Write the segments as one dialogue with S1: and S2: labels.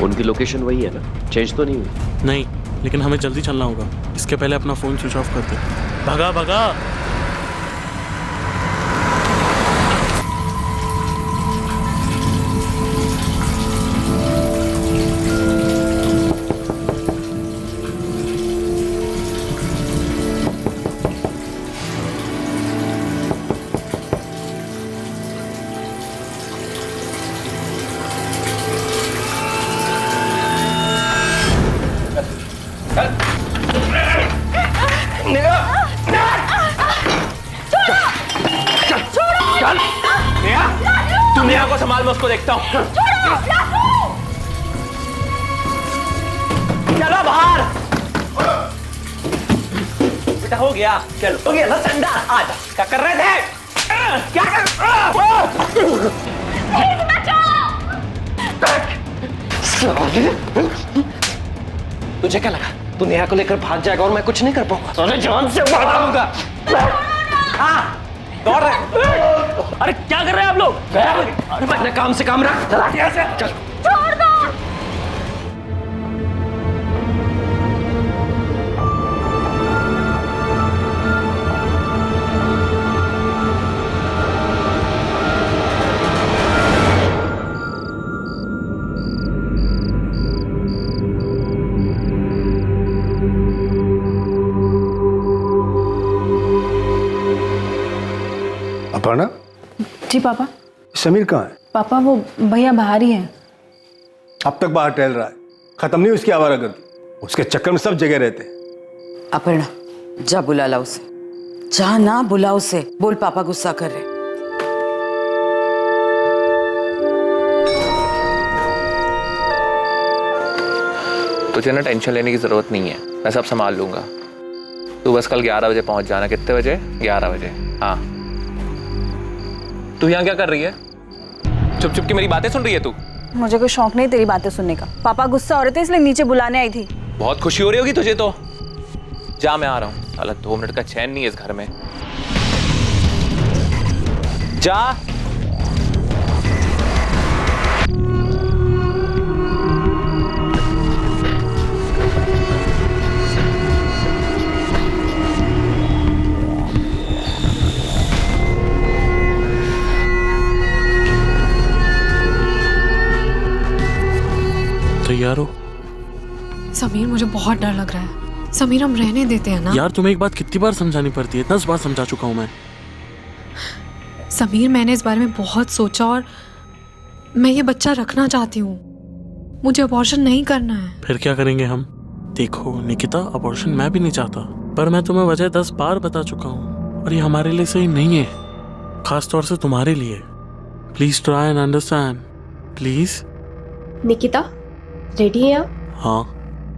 S1: उनकी लोकेशन वही है ना, चेंज तो नहीं हुई?
S2: नहीं, लेकिन हमें जल्दी चलना होगा। इसके पहले अपना फ़ोन स्विच ऑफ कर दे। भगा भगा।
S3: तुम नेहा को संभाल, मैं उसको देखता हूँ। चलो बाहर। बेटा हो गया, चलो हो गया ना संडा। आजा, क्या कर रहे थे? क्या कर? तुझे क्या लगा तू नेहा को लेकर भाग जाएगा और मैं कुछ नहीं कर पाऊंगा? तुझे जान से मार दूंगा। हाँ दौड़ रहे। अरे क्या कर रहे हैं आप लोग? अरे अपने काम से काम रख, चला यहाँ से। चल छोड़ दो।
S4: अपर्णा।
S5: जी पापा।
S4: समीर कहाँ है?
S5: पापा वो भैया बाहर ही हैं।
S4: अब तक बाहर टहल रहा है, खत्म नहीं उसकी आवारागर्दी। उसके चक्कर में सब जगह रहते हैं।
S6: अपर्णा जा बुला ला उसे, जा ना बुला उसे, बोल पापा गुस्सा कर रहे।
S3: तुझे ना टेंशन लेने की जरूरत नहीं है, मैं सब संभाल लूंगा। तू बस कल 11 बजे पहुंच जाना। कितने बजे? 11 बजे। हाँ। तू यहाँ क्या कर रही है? चुप चुप की मेरी बातें सुन रही है तू?
S5: मुझे कोई शौक नहीं तेरी बातें सुनने का। पापा गुस्सा हो रहे थे इसलिए नीचे बुलाने आई थी।
S3: बहुत खुशी हो रही होगी तुझे तो। जा, मैं आ रहा हूँ। साला 2 मिनट का चैन नहीं है इस घर में। जा।
S2: तैयार हो?
S7: समीर मुझे बहुत डर लग रहा है। समीर हम रहने देते हैं ना?
S2: यार तुम्हें एक बात कितनी बार समझानी पड़ती है? 10 बार समझा चुका हूं मैं।
S7: समीर मैंने इस बारे में बहुत सोचा और मैं ये बच्चा रखना चाहती हूँ। मुझे अबॉर्शन नहीं करना है।
S2: फिर क्या करेंगे हम? देखो निकिता, अबॉर्शन मैं भी नहीं चाहता, पर मैं तुम्हें वजह 10 बार बता चुका हूँ और ये हमारे लिए सही नहीं है, खास तौर से तुम्हारे लिए। Please try and understand, please.
S8: Nikita ready हैं आप?
S2: हाँ।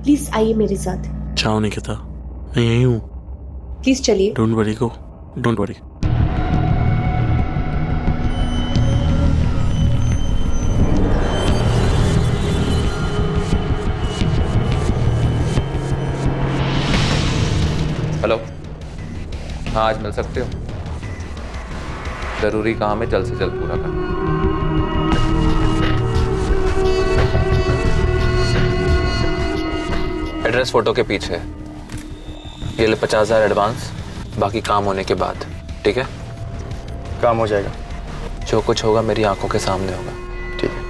S8: प्लीज आइए मेरे साथ।
S2: जाओ निकिता, मैं यही हूँ।
S8: प्लीज चलिए।
S2: Don't worry, go, don't worry.
S3: Hello. हाँ आज मिल सकते हो? जरूरी काम है, जल्द से जल्द पूरा करना। एड्रेस फोटो के पीछे। ये ले 50,000 एडवांस, बाकी काम होने के बाद। ठीक है?
S4: काम हो जाएगा।
S3: जो कुछ होगा मेरी आंखों के सामने होगा।
S4: ठीक है।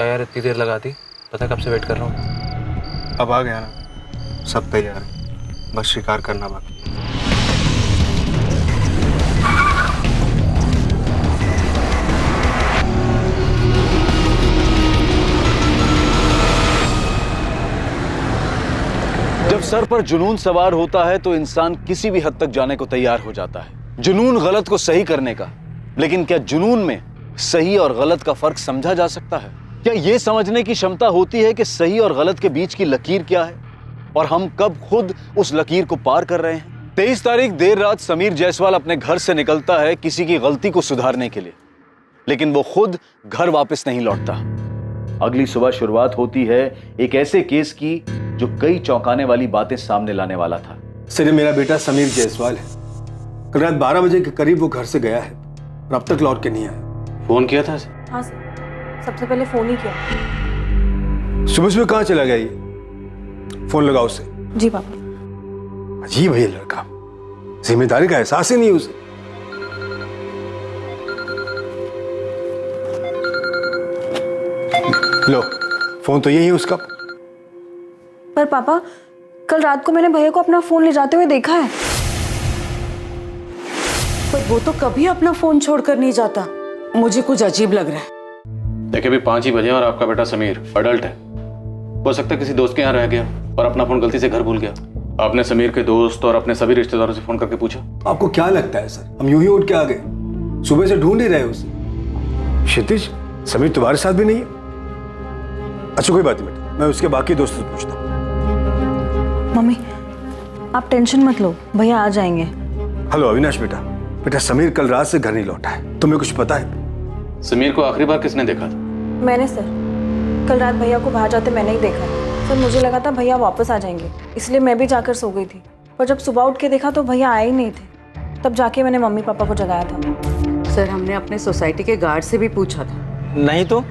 S9: यार इतनी देर लगा दी, पता कब से वेट कर रहा हूँ।
S10: अब आ गया ना, सब तैयार है, बस शिकार करना बाकी।
S11: जब सर पर जुनून सवार होता है तो इंसान किसी भी हद तक जाने को तैयार हो जाता है, जुनून गलत को सही करने का। लेकिन क्या जुनून में सही और गलत का फर्क समझा जा सकता है? क्या यह समझने की क्षमता होती है कि सही और गलत के बीच की लकीर क्या है और हम कब खुद उस लकीर को पार कर रहे हैं? 23 तारीख देर रात समीर जायसवाल अपने घर से निकलता है किसी की गलती को सुधारने के लिए, लेकिन वो खुद घर वापस नहीं लौटता। अगली सुबह शुरुआत होती है एक ऐसे केस की जो कई चौंकाने वाली बातें सामने लाने वाला था।
S4: सर, ये मेरा बेटा समीर जायसवाल है। कल रात 12 बजे के करीब वो घर से गया है और अब तक लौट के नहीं आया।
S9: फोन किया था?
S5: हाँ सर, सबसे पहले फोन ही किया।
S4: सुबह सुबह कहाँ चला गया ये? फोन लगाओ उसे।
S5: जी पापा।
S4: अजीब है ये लड़का, जिम्मेदारी का एहसास ही नहीं उसे। लो, फोन तो यही है उसका।
S5: पर पापा, कल रात को मैंने भैया को अपना फोन ले जाते हुए देखा है।
S6: पर वो तो कभी अपना फोन छोड़कर नहीं जाता, मुझे कुछ अजीब लग रहा है।
S9: देखिए अभी 5 ही बजे और आपका बेटा समीर अडल्ट है, हो सकता है किसी दोस्त के यहाँ रह गया और अपना फोन गलती से घर भूल गया। आपने समीर के दोस्त और अपने सभी रिश्तेदारों से फोन करके पूछा?
S4: आपको क्या लगता है सर, हम यूं ही उठ के आ गए? सुबह से ढूंढ ही रहे उसे। क्षितिज, समीर तुम्हारे साथ भी नहीं है? अच्छा कोई बात नहीं बेटा, मैं उसके बाकी दोस्तों से पूछता हूँ।
S5: मम्मी, आप टेंशन मत लो, भैया आ जाएंगे।
S4: हेलो अविनाश बेटा, बेटा समीर कल रात से घर नहीं लौटा है, तुम्हें कुछ पता है?
S9: समीर को आखिरी बार किसने देखा था?
S5: मैंने सर, कल रात भैया को बाहर जाते मैंने ही देखा है सर। मुझे लगा था भैया वापस आ जाएंगे, इसलिए मैं भी जाकर सो गई थी। पर जब सुबह उठ के देखा तो भैया आए ही नहीं थे। तब जाके मैंने मम्मी पापा को जगाया था।
S6: सर, हमने अपने सोसाइटी के गार्ड से भी पूछा था।
S3: नहीं तो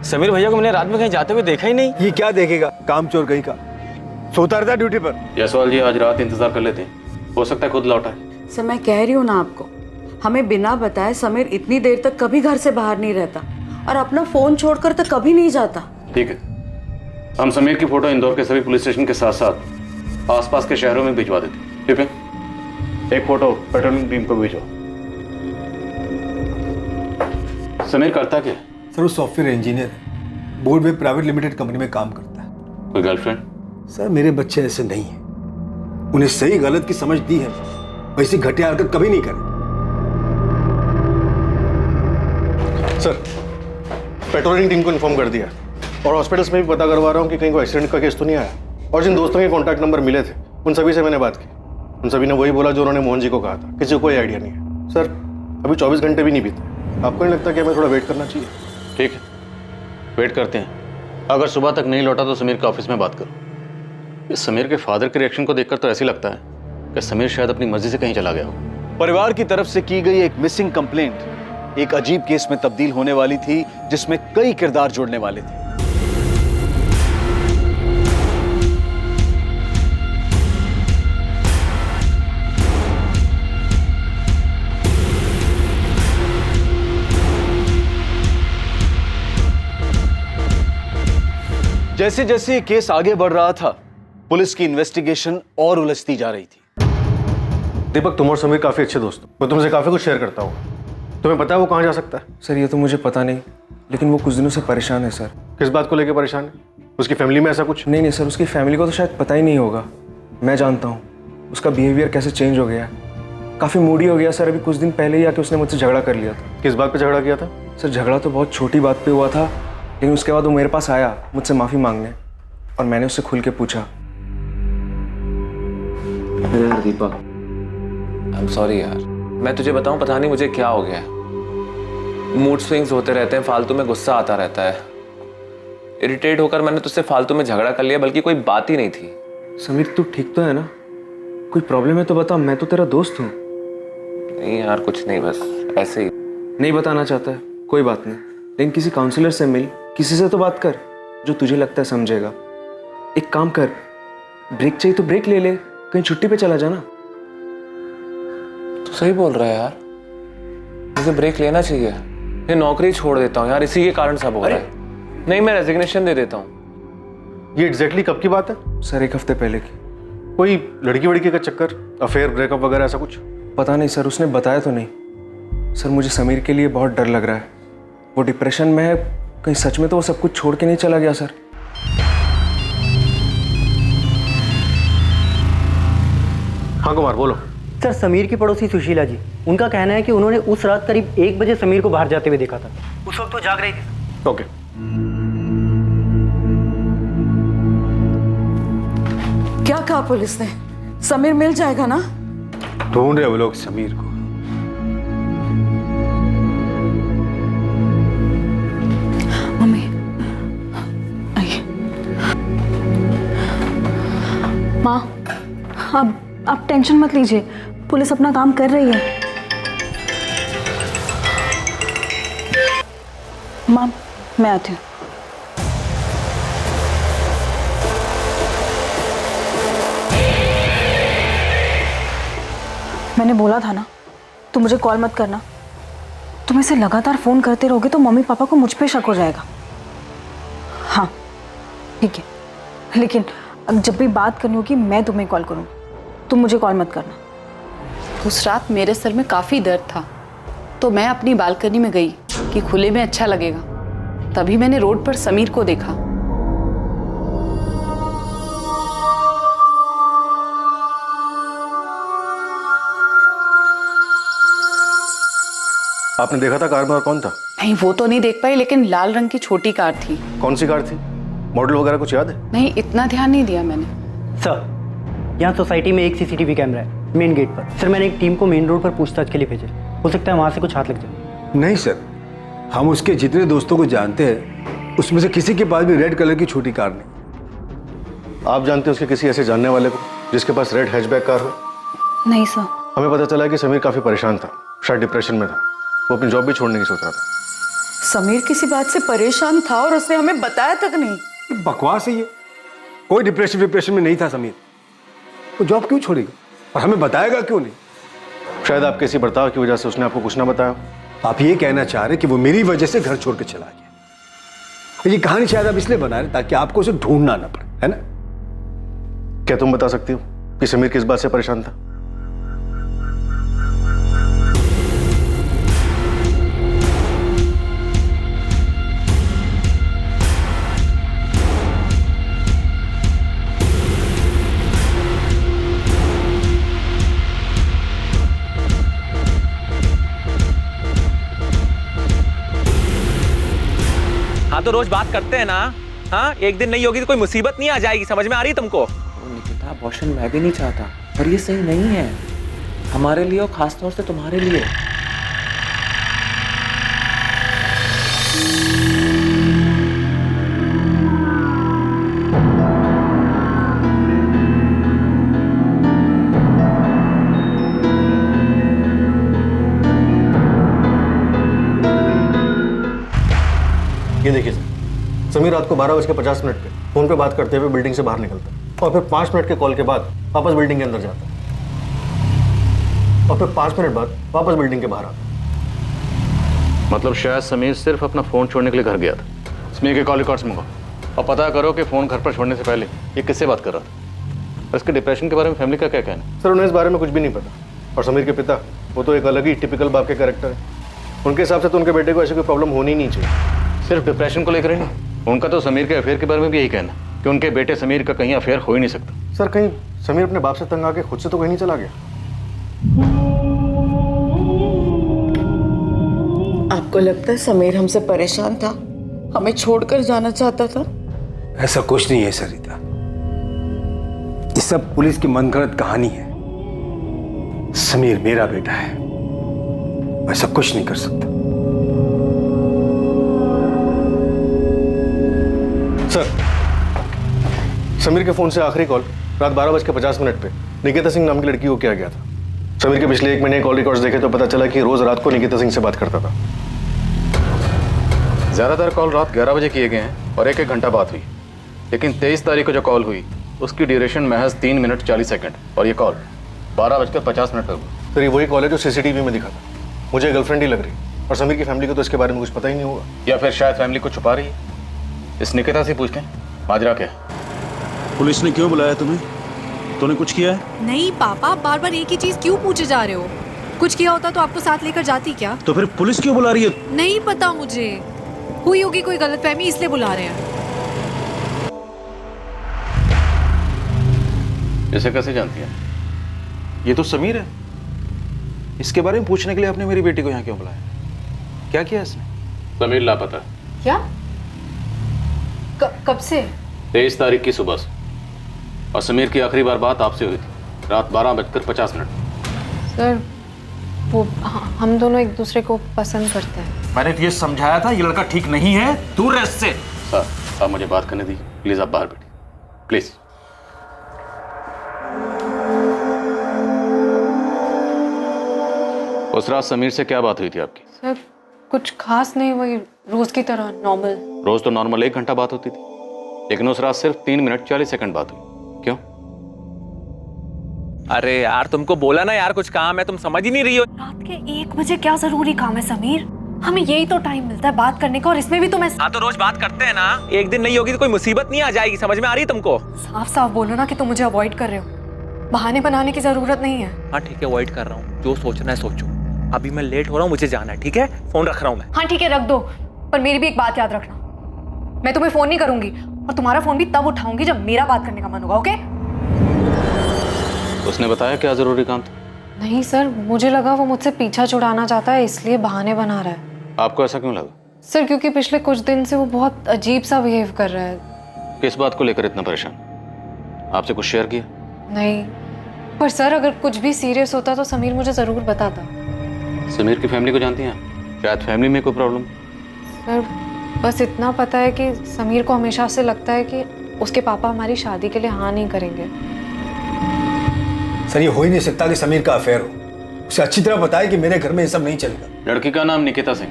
S3: समीर भैया को मैंने रात में कहीं जाते हुए देखा ही नहीं।
S4: ये क्या देखेगा, काम चोर कहीं का, सोता रहता ड्यूटी पर।
S9: जायसवाल जी आज रात इंतजार कर लेते हैं, हो सकता है खुद लौटा है।
S6: सर, मैं कह रही हूँ ना आपको, हमें बिना बताए समीर इतनी देर तक कभी घर से बाहर नहीं रहता और अपना फोन छोड़कर तो कभी नहीं जाता।
S9: ठीक है, हम समीर की फोटो इंदौर के सभी पुलिस स्टेशन के साथ साथ आसपास के शहरों में भिजवा देते हैं। ठीक है, एक फोटो पेट्रोलिंग टीम को भेजो। समीर करता क्या है?
S4: सर वो सॉफ्टवेयर इंजीनियर है, बोर्ड में प्राइवेट लिमिटेड कंपनी में काम करता है।
S9: कोई गर्लफ्रेंड?
S4: सर मेरे बच्चे ऐसे नहीं हैं, उन्हें सही गलत की समझ दी है, वैसी घटिया हरकत कभी नहीं करें।
S10: सर, पेट्रोलिंग टीम को इन्फॉर्म कर दिया और हॉस्पिटल्स में भी पता करवा रहा हूँ कि कहीं कोई एक्सीडेंट का केस तो नहीं आया। और जिन दोस्तों के कॉन्टैक्ट नंबर मिले थे उन सभी से मैंने बात की, उन सभी ने वही बोला जो उन्होंने मोहन जी को कहा था। किसी को कोई आइडिया नहीं है। सर अभी 24 घंटे भी नहीं बीते, आपको नहीं लगता कि हमें थोड़ा वेट करना चाहिए?
S9: ठीक है, वेट करते हैं। अगर सुबह तक नहीं लौटा तो समीर के ऑफिस में बात करो। इस समीर के फादर के रिएक्शन को देखकर तो ऐसे लगता है कि समीर शायद अपनी मर्जी से कहीं चला गया हो।
S11: परिवार की तरफ से की गई एक मिसिंग कंप्लेंट एक अजीब केस में तब्दील होने वाली थी, जिसमें कई किरदार जुड़ने वाले थे। जैसे जैसे ये केस आगे बढ़ रहा था, पुलिस की इन्वेस्टिगेशन और उलझती जा रही थी।
S10: दीपक, तुम और समीर काफी अच्छे दोस्त हो, मैं तुमसे काफी कुछ शेयर करता हूँ। तुम्हें पता है वो कहाँ जा सकता है?
S12: सर ये तो मुझे पता नहीं, लेकिन वो कुछ दिनों से परेशान है सर।
S10: किस बात को लेकर परेशान है? उसकी फैमिली में ऐसा कुछ?
S12: नहीं सर, उसकी फैमिली को तो शायद पता ही नहीं होगा। मैं जानता हूँ उसका बिहेवियर कैसे चेंज हो गया है, काफ़ी मूडी हो गया सर। अभी कुछ दिन पहले ही आके उसने मुझसे झगड़ा कर लिया था।
S10: किस बात पे झगड़ा किया था?
S12: सर झगड़ा तो बहुत छोटी बात पे हुआ था, लेकिन उसके बाद वो मेरे पास आया मुझसे माफ़ी मांगने, और मैंने उससे खुल के पूछा।
S13: अरे यार दीपक, आई एम सॉरी यार, मैं तुझे बताऊं पता नहीं मुझे क्या हो गया है। मूड स्विंग्स होते रहते हैं, फालतू में गुस्सा आता रहता है। इरिटेट होकर मैंने तुझसे फालतू में झगड़ा कर लिया, बल्कि कोई बात ही नहीं थी।
S12: समीर तू ठीक तो है ना? कोई प्रॉब्लम है तो बता, मैं तो तेरा दोस्त हूँ।
S13: नहीं यार कुछ नहीं, बस ऐसे ही।
S12: नहीं बताना चाहता है, कोई बात नहीं, लेकिन किसी काउंसलर से मिल, किसी से तो बात कर जो तुझे लगता है समझेगा। एक काम कर, ब्रेक चाहिए तो ब्रेक ले ले, कहीं छुट्टी पे चला जाना।
S13: तू सही बोल रहा है यार, मुझे ब्रेक लेना चाहिए। ये नौकरी छोड़ देता हूँ यार, इसी के कारण सब हो रहा है। नहीं, मैं रेजिग्नेशन दे देता हूँ।
S10: ये एग्जैक्टली कब की बात है?
S12: सर 1 हफ्ते पहले की।
S10: कोई लड़की वड़की का चक्कर, अफेयर, ब्रेकअप वगैरह ऐसा कुछ?
S12: पता नहीं सर, उसने बताया तो नहीं। सर मुझे समीर के लिए बहुत डर लग रहा है। वो डिप्रेशन में है, कहीं सच में तो वो सब कुछ छोड़ के नहीं चला गया सर।
S10: हाँ कुमार बोलो।
S14: सर समीर की पड़ोसी सुशीला जी, उनका कहना है कि उन्होंने उस रात करीब 1 बजे समीर को बाहर जाते हुए देखा था। उस वक्त वो जाग रही थी।
S10: ओके।
S6: क्या कहा पुलिस ने? समीर मिल जाएगा ना?
S4: ढूंढ रहे वो लोग समीर को।
S5: मम्मी आइए। माँ, आप टेंशन मत लीजिए, पुलिस अपना काम कर रही है। माँ मैं आती हूँ। मैंने बोला था ना, तुम मुझे कॉल मत करना। तुम ऐसे लगातार फोन करते रहोगे तो मम्मी पापा को मुझ पे शक हो जाएगा। हाँ ठीक है, लेकिन जब भी बात करनी होगी मैं तुम्हें कॉल करूँ, तुम मुझे कॉल मत करना।
S6: उस रात मेरे सर में काफ़ी दर्द था, तो मैं अपनी बालकनी में गई कि खुले में अच्छा लगेगा। तभी मैंने रोड पर समीर को देखा।
S10: आपने देखा था कार में और कौन था?
S6: नहीं वो तो नहीं देख पाई, लेकिन लाल रंग की छोटी कार थी।
S10: कौन सी कार थी? मॉडल वगैरह कुछ याद है?
S6: नहीं, इतना ध्यान नहीं दिया मैंने।
S14: सर यहाँ सोसाइटी में एक सीसीटीवी कैमरा है मेन गेट पर। सर मैंने एक टीम को मेन रोड पर पूछताछ के लिए भेजा, हो सकता है वहाँ से कुछ हाथ लग जाए।
S4: नहीं सर, हम उसके जितने दोस्तों को जानते हैं उसमें से किसी के पास भी रेड कलर की छोटी कार नहीं।
S10: आप जानते हैं उसके किसी ऐसे जानने वाले को जिसके पास रेड हैचबैक कार हो?
S5: नहीं सर।
S10: हमें पता चला कि समीर काफी परेशान था, शायद डिप्रेशन में था। वो अपनी जॉब भी छोड़ने की सोच रहा था।
S6: समीर किसी बात से परेशान था और उसने हमें बताया तक नहीं।
S4: बकवास है ये, कोई डिप्रेशन में नहीं था समीर। वो जॉब क्यों छोड़ेगा और हमें बताएगा क्यों नहीं?
S10: शायद आपके इसी बर्ताव की वजह से उसने आपको कुछ ना बताया।
S4: आप ये कहना चाह रहे कि वो मेरी वजह से घर छोड़ के चला गया? ये कहानी शायद आप इसलिए बना रहे ताकि आपको उसे ढूंढना ना पड़े, है ना?
S10: क्या तुम बता सकती हो कि समीर किस बात से परेशान था?
S13: हाँ तो रोज बात करते हैं ना। हाँ, एक दिन नहीं होगी तो कोई मुसीबत नहीं आ जाएगी, समझ में आ रही है तुमको? निकिता, अबॉर्शन मैं भी नहीं चाहता, पर ये सही नहीं है हमारे लिए और खासतौर से तुम्हारे लिए।
S10: ये देखिए सर, समीर रात को 12:50 पे फोन पे बात करते हुए बिल्डिंग से बाहर निकलता है और फिर 5 मिनट के कॉल के बाद वापस बिल्डिंग के अंदर जाता है और फिर 5 मिनट बाद वापस बिल्डिंग के बाहर आता है।
S9: मतलब शायद समीर सिर्फ अपना फोन छोड़ने के लिए घर गया था। समीर के कॉल रिकॉर्ड्स मंगाओ और पता करो कि फोन घर पर छोड़ने से पहले ये किससे बात कर रहा था। और इसके डिप्रेशन के बारे में फैमिली का क्या कहना है?
S10: सर उन्हें इस बारे में कुछ भी नहीं पता। और समीर के पिता, वो तो एक अलग ही टिपिकल बाप के कैरेक्टर है। उनके हिसाब से तो उनके बेटे को ऐसी कोई प्रॉब्लम होनी नहीं चाहिए।
S9: सिर्फ डिप्रेशन को लेकर ही नहीं, उनका तो समीर के अफेयर के बारे में भी यही कहना कि उनके बेटे समीर का कहीं अफेयर हो ही नहीं सकता।
S10: सर कहीं समीर अपने बाप से तंग आके खुद से तो कहीं नहीं चला गया?
S6: आपको लगता है समीर हमसे परेशान था, हमें छोड़कर जाना चाहता था?
S4: ऐसा कुछ नहीं है सरिता, ये सब पुलिस की मनगढ़ंत कहानी है। समीर मेरा बेटा है, ऐसा कुछ नहीं कर सकता।
S10: सर समीर के फोन से आखिरी कॉल रात 12:50 पे निकिता सिंह नाम की लड़की को किया गया था। समीर के पिछले 1 महीने कॉल रिकॉर्ड्स देखे तो पता चला कि रोज रात को निकिता सिंह से बात करता था।
S9: ज़्यादातर कॉल रात 11 बजे किए गए हैं और 1-1 घंटा बात हुई, लेकिन 23 तारीख को जो कॉल हुई उसकी ड्यूरेशन महज 3 मिनट 40 सेकंड और ये कॉल 12:50 पर हुई।
S10: सर ये वही कॉल है जो सीसीटीवी में दिखा था। मुझे गर्लफ्रेंड ही लग रही और समीर की फैमिली को तो इसके बारे में कुछ पता ही नहीं होगा।
S9: या फिर शायद फैमिली को छुपा रही है। इस निकिता से पूछ लें माजरा क्या है।
S4: पुलिस ने क्यों बुलाया तुम्हें? तूने कुछ किया है?
S7: नहीं पापा, आप बार बार एक ही चीज क्यों पूछे जा रहे हो? कुछ किया होता तो आपको साथ लेकर जाती क्या?
S4: तो फिर पुलिस क्यों बुला रही है?
S7: नहीं पता मुझे, हुई होगी कोई गलतफहमी इसलिए बुला रहे हैं।
S9: इसे कैसे जानती है?
S11: ये तो समीर है। इसके बारे में पूछने के लिए आपने मेरी बेटी को यहाँ क्यों बुलाया? क्या किया इसने?
S9: समीर लापता है।
S6: क्या? कब से?
S9: 23 तारीख की सुबह से। और समीर की आखिरी बार बात आपसे हुई थी रात 12:50।
S7: सर वो हम दोनों एक दूसरे को पसंद करते हैं।
S11: मैंने तो ये समझाया था ये लड़का ठीक नहीं है, दूर रह इससे।
S9: सर आप मुझे बात करने दीजिए प्लीज। आप बाहर बैठिए प्लीज। उस रात समीर से क्या बात हुई थी आपकी?
S7: सर कुछ खास नहीं, वही रोज की तरह नॉर्मल।
S9: रोज तो नॉर्मल 1 घंटा बात होती थी, लेकिन उस रात सिर्फ 3 मिनट 40 सेकंड बात हुई। क्यों?
S13: अरे यार तुमको बोला ना यार कुछ काम है, तुम समझ ही नहीं रही हो।
S7: रात के 1 बजे क्या जरूरी काम है समीर? हमें यही तो टाइम मिलता है बात करने का, और इसमें भी तुम
S13: हाँ तो रोज बात करते हैं ना, एक दिन नहीं होगी तो कोई मुसीबत नहीं आ जाएगी। समझ में आ रही है तुमको?
S7: साफ साफ बोलो ना कि तुम मुझे अवॉइड कर रहे हो, बहाने बनाने की जरूरत नहीं है।
S13: हाँ ठीक है अवॉइड कर रहा हूँ, जो सोचना है सोचो। अभी मैं लेट हो रहा हूँ, मुझे जाना है, ठीक है? फोन रख रहा हूँ मैं।
S7: हाँ ठीक है रख दो, पर मेरी भी एक बात याद रखना, मैं तुम्हें फोन नहीं करूंगी और तुम्हारा फोन भी तब उठाऊंगी जब मेरा बात करने का मन होगा। ओके?
S9: उसने बताया क्या जरूरी काम था?
S7: नहीं सर, मुझे लगा वो मुझसे पीछा छुड़ाना चाहता है इसलिए बहाने बना रहा है।
S9: आपको ऐसा क्यों लगा?
S7: सर क्योंकि पिछले कुछ दिन से वो बहुत अजीब सा बिहेव कर रहा है।
S9: किस बात को लेकर इतना परेशान? आपसे कुछ शेयर किया?
S7: नहीं, पर सर अगर कुछ भी सीरियस होता तो समीर मुझे जरूर बताता।
S9: समीर की फैमिली को जानती हैं आप? शायद फैमिली में कोई प्रॉब्लम।
S7: सर बस इतना पता है कि समीर को हमेशा से लगता है कि उसके पापा हमारी शादी के लिए हाँ नहीं करेंगे।
S4: सर ये हो ही नहीं सकता कि समीर का अफेयर हो। उसे अच्छी तरह पता है कि मेरे घर में ये सब नहीं चलेगा।
S9: लड़की का नाम निकिता सिंह।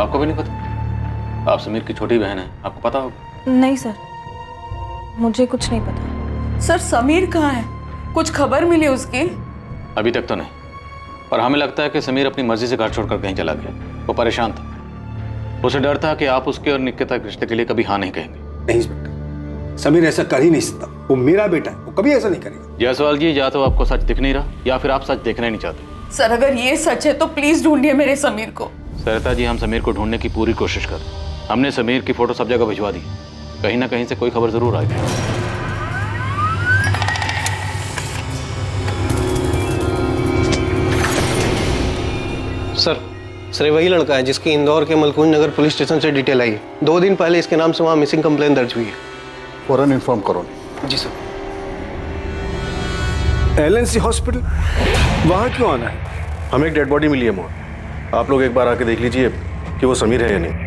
S9: आपको भी नहीं पता? आप समीर की छोटी बहन है, आपको पता होगा।
S5: नहीं सर, मुझे कुछ नहीं पता।
S6: सर समीर कहाँ है? कुछ खबर मिली उसकी?
S9: अभी तक तो नहीं, पर हमें लगता है कि समीर अपनी मर्जी से घर छोड़कर कहीं चला गया। वो परेशान था, उसे डर था कि आप उसके और निकिता के रिश्ते के लिए कभी हाँ नहीं कहेंगे।
S4: नहीं इंस्पेक्टर, समीर ऐसा कर ही नहीं सकता। वो मेरा बेटा है, वो कभी ऐसा नहीं करेगा।
S9: जायसवाल जी, या तो आपको सच दिख नहीं रहा या फिर आप सच देखना ही नहीं चाहते।
S6: सर अगर ये सच है तो प्लीज ढूंढिए मेरे समीर को।
S9: सरिता जी, हम समीर को ढूंढने की पूरी कोशिश कर रहे हैं। हमने समीर की फोटो सब जगह भिजवा दी, कहीं ना कहीं से कोई खबर जरूर आएगी।
S10: सर ये वही लड़का है जिसकी इंदौर के मलकुंज नगर पुलिस स्टेशन से डिटेल आई है। 2 दिन पहले इसके नाम से वहाँ मिसिंग कंप्लेन दर्ज हुई है।
S4: फौरन इन्फॉर्म करो।
S10: जी सर।
S4: LNC हॉस्पिटल, वहाँ क्यों आना है?
S10: हमें एक डेड बॉडी मिली है वहाँ, आप लोग एक बार आके देख लीजिए कि वो समीर है या नहीं।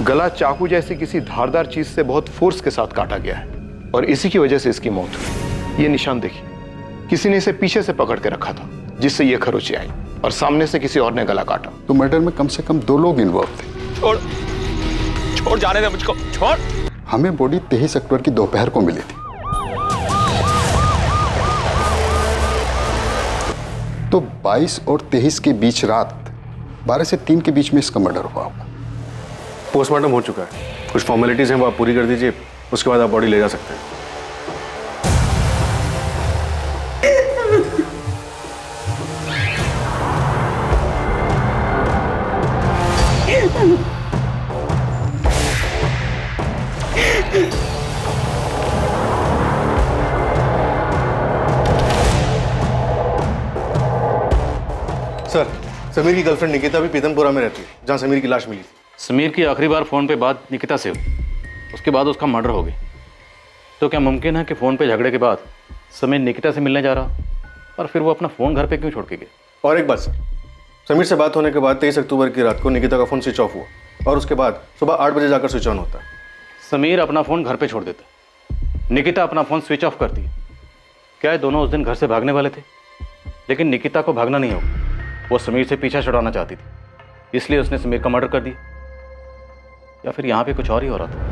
S15: गला चाकू जैसी किसी धारदार चीज से बहुत फोर्स के साथ काटा गया है और इसी की वजह से इसकी मौत हुई। ये निशान देखिए, किसी ने इसे पीछे से पकड़ के रखा था जिससे ये खरोंचे आई और सामने से किसी और ने गला काटा।
S16: तो मर्डर में कम से कम 2 लोग इन्वॉल्व थे।
S13: छोड़ जाने दे मुझको, छोड़।
S16: हमें बॉडी 23 अक्टूबर की दोपहर को मिली थी, तो 22 और 23 के बीच रात 12 से 3 के बीच में इसका मर्डर हुआ होगा।
S10: पोस्टमार्टम हो चुका है, कुछ फॉर्मेलिटीज हैं वो आप पूरी कर दीजिए, उसके बाद आप बॉडी ले जा सकते हैं। सर समीर की गर्लफ्रेंड निकिता भी पीतनपुरा में रहती है जहां समीर की लाश मिली थी।
S9: समीर की आखिरी बार फोन पे बात निकिता से हुई, उसके बाद उसका मर्डर हो गया। तो क्या मुमकिन है कि फोन पे झगड़े के बाद समीर निकिता से मिलने जा रहा और फिर वो अपना फोन घर पे क्यों छोड़ के गया?
S10: और एक बात सर, समीर से बात होने के बाद 23 अक्टूबर की रात को निकिता का फोन स्विच ऑफ हुआ और उसके बाद सुबह 8 बजे जाकर स्विच ऑन होता है।
S9: समीर अपना फोन घर पे छोड़ देता, निकिता अपना फोन स्विच ऑफ करती है। क्या है दोनों उस दिन घर से भागने वाले थे, लेकिन निकिता को भागना नहीं होगा, वो समीर से पीछा छुड़ाना चाहती थी, इसलिए उसने समीर का मर्डर कर दिया। या फिर यहाँ पे कुछ और ही हो रहा था।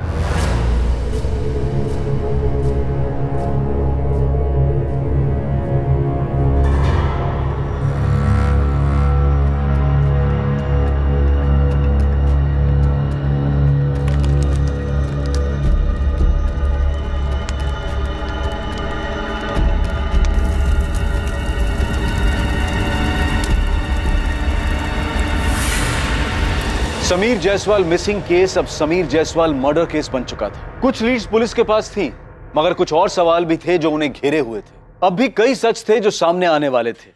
S11: समीर जायसवाल मिसिंग केस अब समीर जायसवाल मर्डर केस बन चुका था। कुछ लीड्स पुलिस के पास थी, मगर कुछ और सवाल भी थे जो उन्हें घेरे हुए थे। अब भी कई सच थे जो सामने आने वाले थे,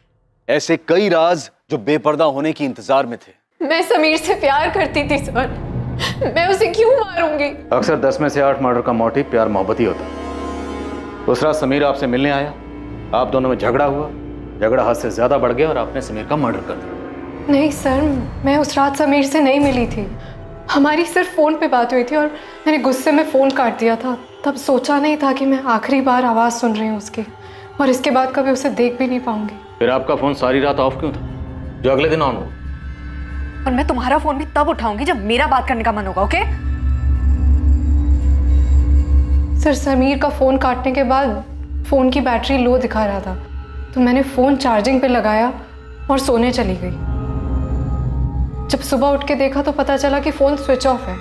S11: ऐसे कई राज जो बेपर्दा होने की इंतजार में थे।
S8: मैं समीर से प्यार करती थी सर, मैं उसे क्यों मारूंगी?
S9: अक्सर 10 में से 8 मर्डर का मोटिव प्यार मोहब्बत ही होता है। उस रात समीर आपसे मिलने आया, आप दोनों में झगड़ा हुआ, झगड़ा हद से ज्यादा बढ़ गया और आपने समीर का मर्डर कर दिया।
S8: नहीं सर, मैं उस रात समीर से नहीं मिली थी, हमारी सिर्फ फ़ोन पे बात हुई थी और मैंने गुस्से में फ़ोन काट दिया था। तब सोचा नहीं था कि मैं आखिरी बार आवाज़ सुन रही हूँ उसकी, और इसके बाद कभी उसे देख भी नहीं पाऊंगी।
S9: फिर आपका फ़ोन सारी रात ऑफ क्यों था जो अगले दिन ऑन हो?
S7: और मैं तुम्हारा फ़ोन भी तब उठाऊंगी जब मेरा बात करने का मन होगा, ओके?
S8: सर समीर का फ़ोन काटने के बाद फ़ोन की बैटरी लो दिखा रहा था, तो मैंने फ़ोन चार्जिंग पे लगाया और सोने चली गई। जब सुबह उठ के देखा तो पता चला कि फ़ोन स्विच ऑफ है।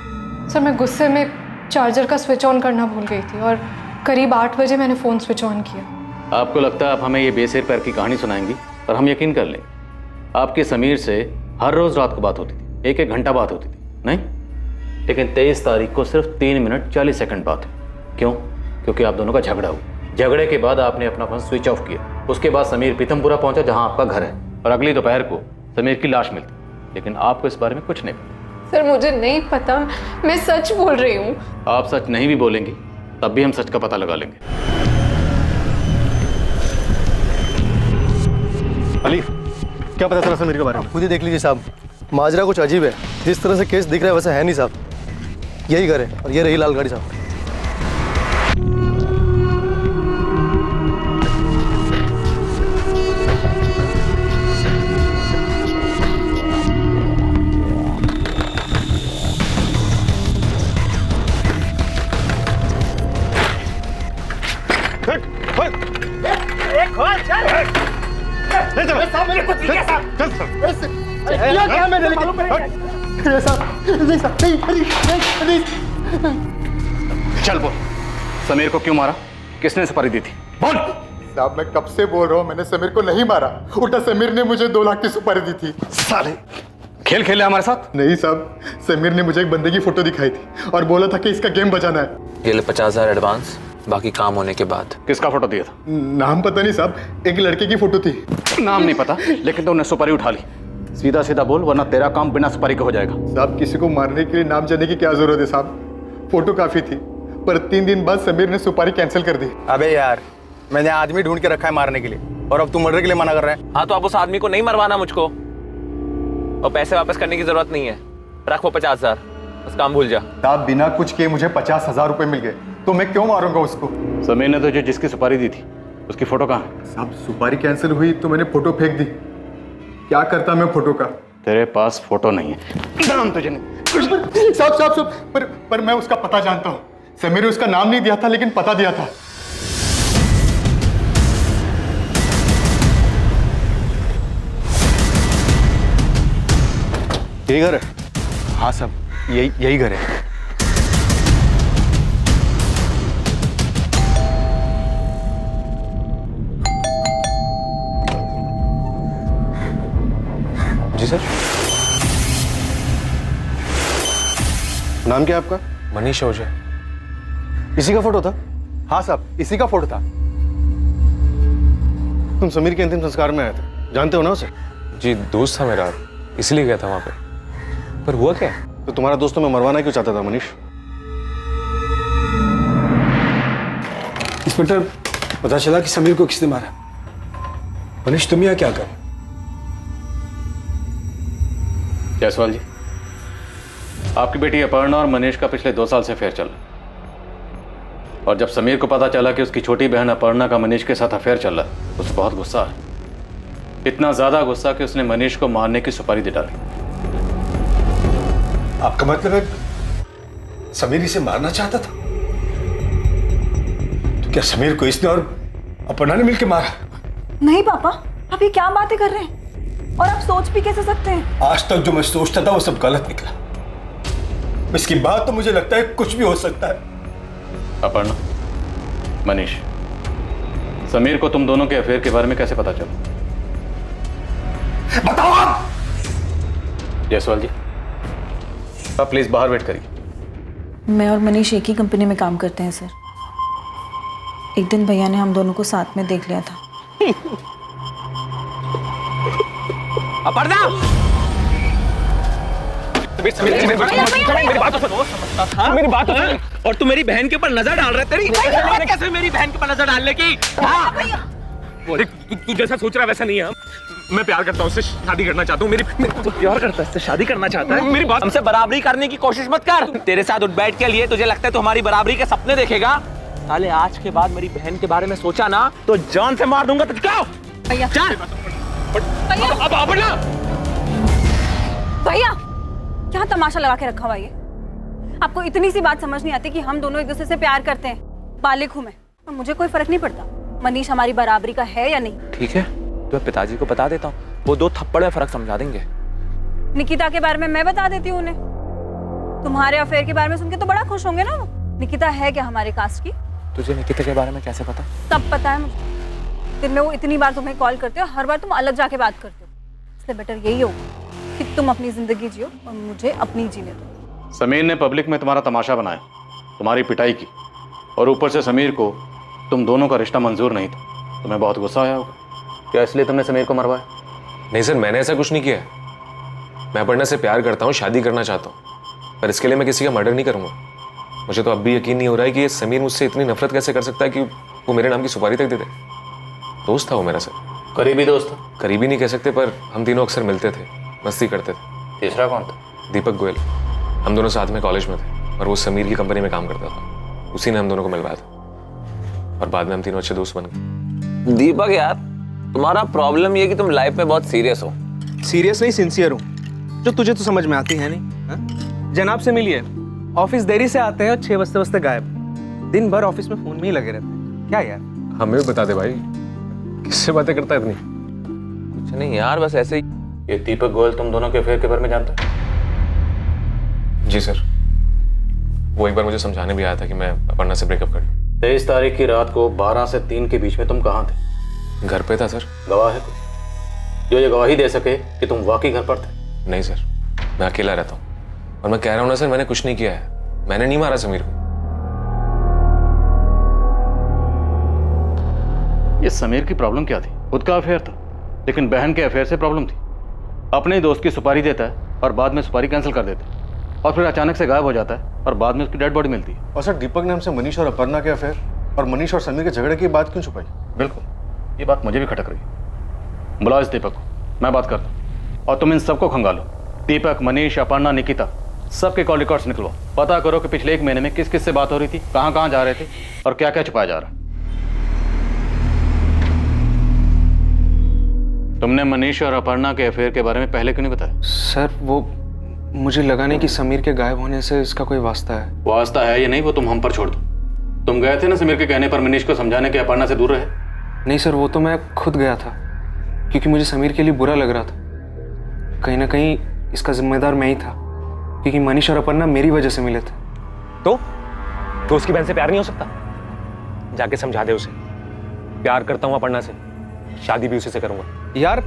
S8: सर मैं गुस्से में चार्जर का स्विच ऑन करना भूल गई थी और करीब 8 बजे मैंने फ़ोन स्विच ऑन किया।
S9: आपको लगता है आप हमें ये बेसिर पैर की कहानी सुनाएंगी और हम यकीन कर लेंगे? आपके समीर से हर रोज़ रात को बात होती थी, 1-1 घंटा बात होती थी, नहीं? लेकिन 23 तारीख को सिर्फ 3 मिनट 40 सेकंड बात हुई। क्यों? क्योंकि आप दोनों का झगड़ा हुआ। झगड़े के बाद आपने अपना फ़ोन स्विच ऑफ किया। उसके बाद समीर पीतमपुरा पहुंचा जहां आपका घर है, और अगली दोपहर को समीर की लाश मिलती, लेकिन आपको इस बारे में कुछ नहीं पता।
S8: सर मुझे नहीं पता, मैं सच बोल रही हूँ।
S9: आप सच नहीं भी बोलेंगी तब भी हम सच का पता लगा लेंगे।
S10: अली, क्या पता चला समीर के बारे में? खुद ही देख लीजिए साहब, माजरा कुछ अजीब है। जिस तरह से केस दिख रहा है वैसा है नहीं साहब। यही घर है और ये रही लाल गाड़ी साहब।
S9: चल बोल, समीर को क्यों मारा? किसने सुपारी दी थी? बोल।
S15: साहब मैं कब से बोल रहा हूँ, मैंने समीर को नहीं मारा, उल्टा समीर ने मुझे 2 लाख की सुपारी दी थी।
S9: साले खेल खेले हमारे साथ?
S15: नहीं साहब, समीर ने मुझे एक बंदे की फोटो दिखाई थी और बोला था कि इसका गेम बचाना है।
S13: ये ले 50,000 एडवांस, बाकी काम होने के बाद।
S9: किसका फोटो दिया था?
S15: नाम पता नहीं साहब, एक लड़के की फोटो थी।
S9: नाम नहीं पता, लेकिन तुमने सुपारी उठा ली। सीधा सीधा बोल, वरना तेरा काम बिना सुपारी के हो जाएगा।
S15: साहब किसी को मारने के लिए नाम जानने की क्या जरूरत है साहब? फोटो काफी थी, पर 3 दिन बाद समीर ने सुपारी कैंसिल कर दी।
S12: अबे यार, मैंने आदमी ढूंढ के रखा है मारने के लिए, और अब तू मर्डर के लिए मना कर रहा है?
S13: हाँ तो अब उस आदमी को नहीं मरवाना मुझको, और पैसे वापस करने की जरूरत नहीं है। रख वो 50,000, बस काम भूल जा।
S15: साहब बिना कुछ किए मुझे 50,000 रुपए मिल गए, तो मैं क्यों मारूंगा उसको?
S9: समीर ने तुझे जिसकी सुपारी दी थी उसकी फोटो कहाँ है?
S15: साहब सुपारी कैंसिल हुई तो मैंने फोटो फेंक दी। क्या करता मैं फोटो का?
S9: तेरे पास फोटो नहीं है, नाम तुझे नहीं।
S15: साहब पर मैं उसका पता जानता हूँ। समीर ने उसका नाम नहीं दिया था, लेकिन पता दिया था।
S10: यही घर है?
S12: हाँ साहब, यही घर है।
S10: जी सर। नाम क्या है आपका?
S12: मनीष ओझा।
S10: इसी का फोटो था?
S12: हाँ साहब, इसी का फोटो था।
S10: तुम समीर के अंतिम संस्कार में आए थे, जानते हो ना उसे?
S13: जी दोस्त था मेरा, इसलिए गया था वहां पे। पर हुआ क्या?
S10: तो तुम्हारा दोस्त तुम्हें मरवाना क्यों चाहता था मनीष?
S4: इंस्पेक्टर, पता चला कि समीर को किसने मारा। मनीष तुम यहाँ क्या कर?
S9: जायसवाल जी, आपकी बेटी अपर्णा और मनीष का पिछले 2 साल से अफेयर चल रहा है। और जब समीर को पता चला कि उसकी छोटी बहन अपर्णा का मनीष के साथ अफेयर चल रहा है, उसे बहुत गुस्सा है। इतना ज्यादा गुस्सा कि उसने मनीष को मारने की सुपारी दे डाली।
S4: आपका मतलब है समीर इसे मारना चाहता था? तो क्या समीर को इसने और अपर्णा ने मिलकर मारा?
S5: नहीं पापा, आप ये क्या बातें कर रहे हैं? और आप सोच भी कैसे सकते हैं?
S4: आज तक जो मैं सोचता था वो सब गलत निकला। इसके बाद तो मुझे लगता है कुछ भी हो सकता है।
S9: अपर्णा, मनीष, समीर को तुम दोनों के अफेयर के बारे में कैसे पता चला?
S4: बताओ आप।
S9: जयसवाल जी, आप प्लीज बाहर वेट करिए।
S5: मैं और मनीष एक ही कंपनी में काम करते हैं सर। एक दिन भैया ने हम दोनों को साथ में देख लिया था।
S3: अपर्णा! मेरी बात तो सुनो। मेरी बात तो सुनो। और तू मेरी बहन के ऊपर नजर डाल रहा है। तेरी कैसे मेरी बहन के ऊपर नजर डालने की? तू जैसा सोच रहा है वैसा नहीं है। मैं प्यार करता हूँ, उससे शादी करना चाहता हूँ। मेरी प्यार करता है, उससे शादी करना चाहता है। मेरी बात, हमसे बराबरी करने की कोशिश मत कर। तेरे साथ उठ बैठ के लिए तुझे लगता है तू हमारी बराबरी के सपने देखेगा? साले आज के बाद मेरी बहन के बारे में सोचा ना तो जान से मार दूंगा। तुझे
S5: भैया
S3: चल।
S5: भैया क्या तमाशा लगा के रखा हुआ ये? आपको इतनी सी बात समझ नहीं आती कि हम दोनों एक दूसरे से प्यार करते हैं? बालिक हूं मैं और मुझे कोई फर्क नहीं पड़ता मनीष हमारी बराबरी का है या नहीं।
S13: ठीक है, तो मैं पिताजी को बता देता हूँ, वो 2 थप्पड़ में फर्क समझा देंगे।
S5: निकिता के बारे में मैं बता देती हूँ उन्हें। तुम्हारे अफेयर के बारे में सुन के तो बड़ा खुश होंगे ना वो। निकिता है क्या हमारे कास्ट की?
S13: तुझे निकिता के बारे में कैसे पता?
S5: सब पता है मुझे। दिन में वो इतनी बार तुम्हें कॉल करते हो, हर बार तुम अलग जाके बात करते हो। इसलिए बेटर यही होगा कि तुम अपनी जिंदगी जियो और मुझे अपनी जीने दो।
S9: समीर ने पब्लिक में तुम्हारा तमाशा बनाया, तुम्हारी पिटाई की, और ऊपर से समीर को तुम दोनों का रिश्ता मंजूर नहीं था। तुम्हें बहुत गुस्सा आया होगा। क्या इसलिए तुमने समीर को मरवाया?
S13: नहीं सर, मैंने ऐसा कुछ नहीं किया है। मैं अपर्णा से प्यार करता हूँ, शादी करना चाहता हूँ, पर इसके लिए मैं किसी का मर्डर नहीं करूँगा। मुझे तो अब भी यकीन नहीं हो रहा है कि ये समीर मुझसे इतनी नफरत कैसे कर सकता है कि वो मेरे नाम की सुपारी तक दे दे। दोस्त था वो मेरा सर।
S9: करीबी दोस्त था?
S13: करीबी नहीं कह सकते, पर हम तीनों अक्सर मिलते थे, मस्ती करते थे।
S9: तीसरा कौन था?
S13: दीपक गोयल। हम दोनों साथ में कॉलेज में थे और वो समीर की कंपनी में काम करता था। उसी ने हम दोनों को मिलवाया था और बाद में हम तीनों अच्छे दोस्त बन गए।
S3: दीपक यार, तुम्हारा प्रॉब्लम ये कि तुम लाइफ में बहुत सीरियस हो।
S12: सीरियस नहीं, सिंसियर हूँ, जो तुझे तो समझ में आती है नहीं। हा? जनाब से मिलिए, ऑफिस देरी से आते हैं और 6 बजते गायब। दिन भर ऑफिस में फोन में ही लगे रहते हैं। क्या यार?
S13: हमें भी बता दे भाई, किससे बातें करता है इतनी?
S3: कुछ नहीं यार, बस ऐसे ही।
S9: ये दीपक गोयल तुम दोनों के अफेयर के बारे में जानता है?
S13: जी सर, वो एक बार मुझे समझाने भी आया था कि मैं अपर्णा से ब्रेकअप कर लूं।
S9: 23 तारीख की रात को 12 से 3 के बीच में तुम कहाँ थे?
S13: घर पे था सर।
S9: गवाह है कोई जो ये गवाही दे सके कि तुम वाकई घर पर थे?
S13: नहीं सर, मैं अकेला रहता हूँ और मैं कह रहा हूँ ना सर, मैंने कुछ नहीं किया है। मैंने नहीं मारा समीर को।
S9: ये समीर की प्रॉब्लम क्या थी? खुद का अफेयर था, लेकिन बहन के अफेयर से प्रॉब्लम थी। अपने दोस्त की सुपारी देता है और बाद में सुपारी कैंसिल कर देता है, और फिर अचानक से गायब हो जाता है और बाद में उसकी डेड बॉडी मिलती है।
S10: और सर, दीपक ने हमसे मनीष और अपर्णा के अफेयर और मनीष और समीर के झगड़े की बात क्यों छुपाई?
S9: बिल्कुल, ये बात मुझे भी खटक रही है। बुलाओ इस दीपक को, मैं बात करता हूँ। और तुम इन सबको खंगालो। दीपक, मनीष, अपर्णा, निकिता, सबके कॉल रिकॉर्ड्स निकलवाओ। पता करो कि पिछले 1 महीने में किस किस से बात हो रही थी, कहाँ कहाँ जा रहे थे और क्या क्या छुपाया जा रहा है। तुमने मनीष और अपर्णा के अफेयर के बारे में पहले क्यों नहीं बताया?
S12: सर, वो मुझे लगा नहीं कि समीर के गायब होने से इसका कोई वास्ता है।
S9: वास्ता है या नहीं वो तुम हम पर छोड़ दो। तुम गए थे ना समीर के कहने पर मनीष को समझाने के अपर्णा से दूर रहे?
S12: नहीं सर, वो तो मैं खुद गया था क्योंकि मुझे समीर के लिए बुरा लग रहा था। कहीं ना कहीं इसका जिम्मेदार मैं ही था, क्योंकि मनीष और अपर्णा मेरी वजह से मिले थे।
S3: तो उसकी बहन से प्यार नहीं हो सकता? जाके समझा दे उसे। प्यार करता हूँ अपर्णा से, शादी भी उसी से करूंगा।
S12: यार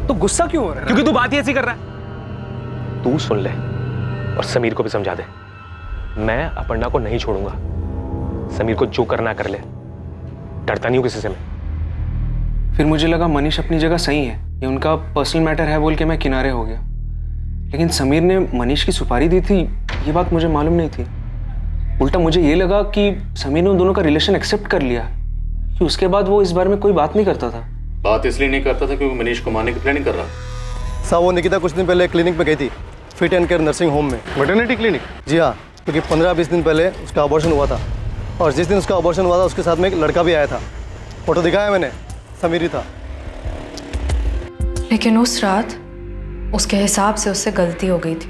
S12: तो गुस्सा क्यों हो रहा है?
S3: क्योंकि तू बात ही ऐसी कर रहा है। तू सुन ले और समीर को भी समझा दे, मैं अपर्णा को नहीं छोड़ूंगा। समीर को जो करना कर ले, डरता नहीं हूं किसी से मैं।
S12: फिर मुझे लगा मनीष अपनी जगह सही है, ये उनका पर्सनल मैटर है बोल के मैं किनारे हो गया। लेकिन समीर ने मनीष की सुपारी दी थी, ये बात मुझे मालूम नहीं थी। उल्टा मुझे ये लगा कि समीर ने उन दोनों का रिलेशन एक्सेप्ट कर लिया कि उसके बाद वो इस बारे में कोई बात नहीं करता था।
S9: बात इसलिए नहीं करता था क्योंकि मनीष को मारने की प्लानिंग कर रहा था।
S10: साहब, वो निकिता कुछ दिन पहले क्लिनिक में गई थी, fit and care nursing home में। Maternity clinic? जी हाँ, क्योंकि 15-20 दिन पहले उसका अबॉर्शन हुआ था। और जिस दिन उसका अबॉर्शन हुआ था उसके साथ में एक लड़का भी आया था। फोटो दिखाया मैंने, समीर ही था।
S8: लेकिन उस रात उसके हिसाब से उससे गलती हो गई थी,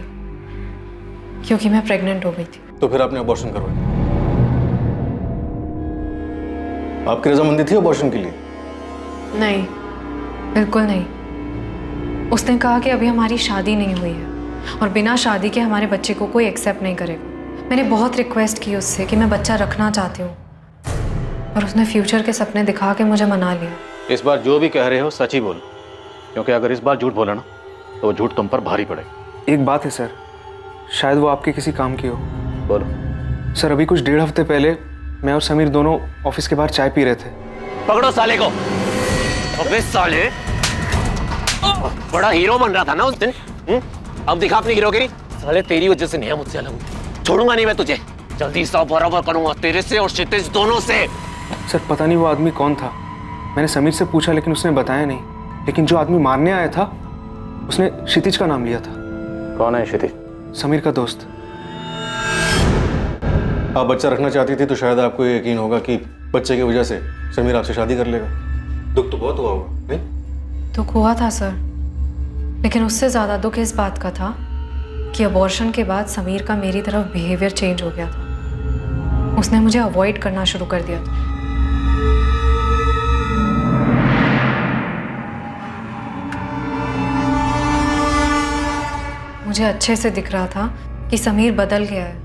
S8: क्योंकि मैं प्रेग्नेंट हो गई थी।
S10: तो फिर आपने अबॉर्शन करवाया? आपकी रजामंदी थी अबॉर्शन के लिए?
S8: नहीं, बिल्कुल नहीं। उसने कहा कि अभी हमारी शादी नहीं हुई है और बिना शादी के हमारे बच्चे को कोई एक्सेप्ट नहीं करेगा। मैंने बहुत रिक्वेस्ट की उससे कि मैं बच्चा रखना चाहती हूँ, और उसने फ्यूचर के सपने दिखा के मुझे मना लिया।
S10: इस बार जो भी कह रहे हो सच ही बोल, क्योंकि अगर इस बार झूठ बोला ना तो वो झूठ तुम पर भारी पड़ेगा।
S12: एक बात है सर, शायद वो आपके किसी काम की हो।
S10: बोलो।
S12: सर अभी कुछ 1.5 हफ्ते पहले मैं और समीर दोनों ऑफिस के बाहर चाय पी रहे थे।
S3: पकड़ो साले को। अबे साले, बड़ा हीरो बन रहा था ना उस दिन। अब दिखा अपनी हीरोगिरी। साले तेरी वजह से नेहा मुझसे अलग हुई, छोड़ूंगा नहीं मैं तुझे। जल्दी 100 बराबर करूंगा तेरे से और क्षितिज दोनों से।
S12: सर पता नहीं वो आदमी कौन था, मैंने समीर से पूछा लेकिन उसने बताया नहीं। लेकिन जो आदमी मारने आया था उसने क्षितिज का नाम लिया था।
S10: कौन है क्षितिज?
S12: समीर का दोस्त।
S10: आप बच्चा रखना चाहती थी तो शायद आपको ये यकीन होगा कि बच्चे की वजह से समीर आपसे शादी कर लेगा। दुख तो बहुत हुआ होगा, नहीं?
S8: दुख हुआ था सर, लेकिन उससे ज़्यादा दुख इस बात का था कि अबॉर्शन के बाद समीर का मेरी तरफ बिहेवियर चेंज हो गया था। उसने मुझे अवॉइड करना शुरू कर दिया था। मुझे अच्छे से दिख रहा था कि समीर बदल गया है,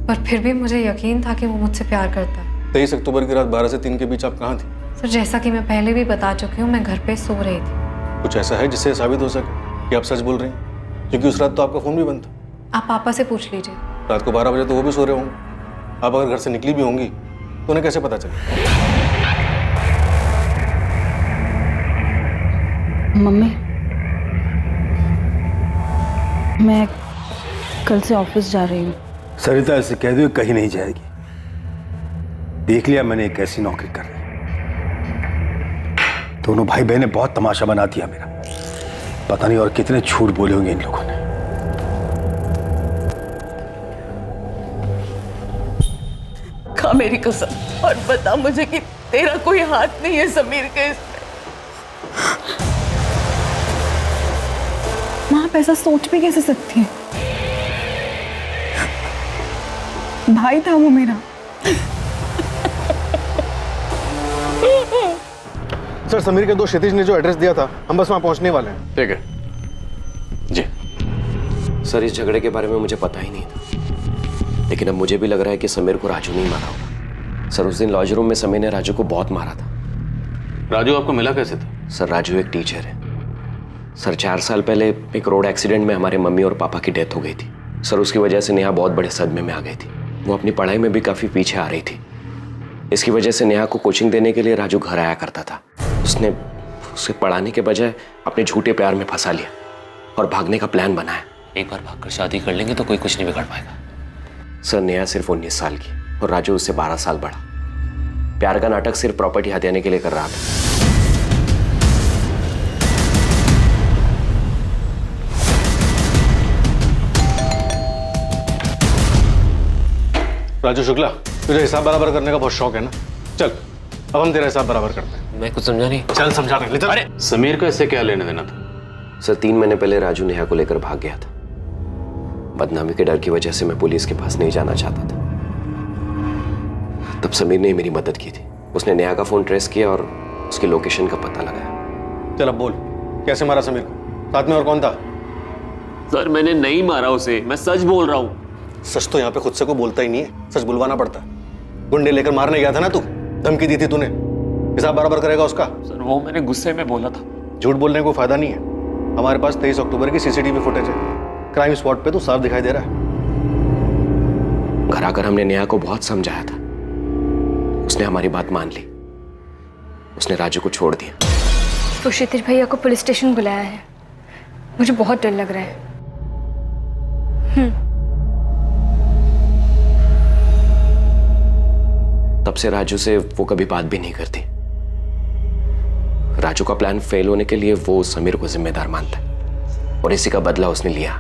S8: पर फिर भी मुझे यकीन था कि वो मुझसे प्यार करता है।
S10: 23 अक्टूबर की रात 12 से 3 के बीच आप कहाँ थी?
S8: सर जैसा कि मैं पहले भी बता चुकी हूँ, मैं घर पे सो रही थी।
S10: कुछ ऐसा है जिससे साबित हो सके कि आप सच बोल रही हैं? क्योंकि उस रात तो आपका फोन भी बंद था।
S8: आप पापा से पूछ लीजिए।
S10: रात को 12 बजे तो वो भी सो रहे होंगे। आप अगर घर से निकली भी होंगी तो उन्हें कैसे पता चले?
S5: मम्मी, मैं कल से ऑफिस जा रही हूँ।
S4: सरिता ऐसे कह दो कहीं नहीं जाएगी। देख लिया मैंने एक ऐसी नौकरी कर रही। दोनों भाई बहने बहुत तमाशा बना दिया मेरा। पता नहीं और कितने झूठ बोले होंगे इन लोगों ने।
S6: खा मेरी कसम और बता मुझे कि तेरा कोई हाथ नहीं है समीर के इसमें।
S5: माँ आप ऐसा सोच भी कैसे सकती है? भाई था वो मेरा।
S10: सर समीर के दोस्त क्षितिज ने जो एड्रेस दिया था, हम बस वहां पहुंचने वाले हैं। ठीक है जी।
S1: सर इस झगड़े के बारे में मुझे पता ही नहीं था, लेकिन अब मुझे भी लग रहा है कि समीर को राजू नहीं मारा होगा। सर उस दिन लॉज रूम में समीर ने राजू को बहुत मारा था।
S9: राजू आपको मिला कैसे था?
S1: सर राजू एक टीचर है। सर 4 साल पहले एक रोड एक्सीडेंट में हमारे मम्मी और पापा की डेथ हो गई थी। सर उसकी वजह से नेहा बहुत बड़े सदमे में आ गई थी। वो अपनी पढ़ाई में भी काफ़ी पीछे आ रही थी। इसकी वजह से नेहा को कोचिंग देने के लिए राजू घर आया करता था। उसने उसे पढ़ाने के बजाय अपने झूठे प्यार में फंसा लिया और भागने का प्लान बनाया।
S3: एक बार भागकर शादी कर लेंगे तो कोई कुछ नहीं बिगाड़ पाएगा।
S1: सर नेहा सिर्फ 19 साल की और राजू उससे 12 साल बड़ा। प्यार का नाटक सिर्फ प्रॉपर्टी हथियाने के लिए कर रहा था।
S10: राजू शुक्ला, तुझे हिसाब बराबर करने का बहुत शौक है ना? चल अब हम तेरा हिसाब बराबर करते हैं।
S3: मैं कुछ समझा नहीं।
S10: चल समझा रहे।
S9: अरे समीर को इससे क्या लेने देना था?
S1: सर 3 महीने पहले राजू नेहा को लेकर भाग गया था। बदनामी के डर की वजह से मैं पुलिस के पास नहीं जाना चाहता था। तब समीर ने मेरी मदद की थी। उसने नेहा का फोन ट्रेस किया और उसकी लोकेशन का पता लगाया।
S10: चल अब बोल, कैसे मारा समीर को? साथ में और कौन था?
S3: सर मैंने नहीं मारा उसे, मैं सच बोल रहा हूँ।
S10: सच तो यहाँ पे खुद से को बोलता ही नहीं है, सच बुलवाना पड़ता है। गुंडे लेकर मारने गया था ना तू, धमकी दी थी तूने। हिसाब बराबर करेगा उसका?
S3: सर वो मैंने गुस्से में बोला था।
S10: झूठ बोलने का कोई फायदा नहीं है। हमारे पास 23 अक्टूबर की सीसीटीवी फुटेज है। क्राइम स्पॉट पे तो साफ दिखाई दे रहा है।
S1: घर आकर हमने नेहा को बहुत समझाया था। उसने हमारी बात मान ली। उसने राजू को छोड़ दिया।
S5: तो क्षितिज भैया को पुलिस स्टेशन बुलाया है। मुझे बहुत डर लग रहा है।
S1: तब से राजू से वो कभी बात भी नहीं करती। राजू का प्लान फेल होने के लिए वो समीर को जिम्मेदार मानता है और इसी का बदला उसने लिया।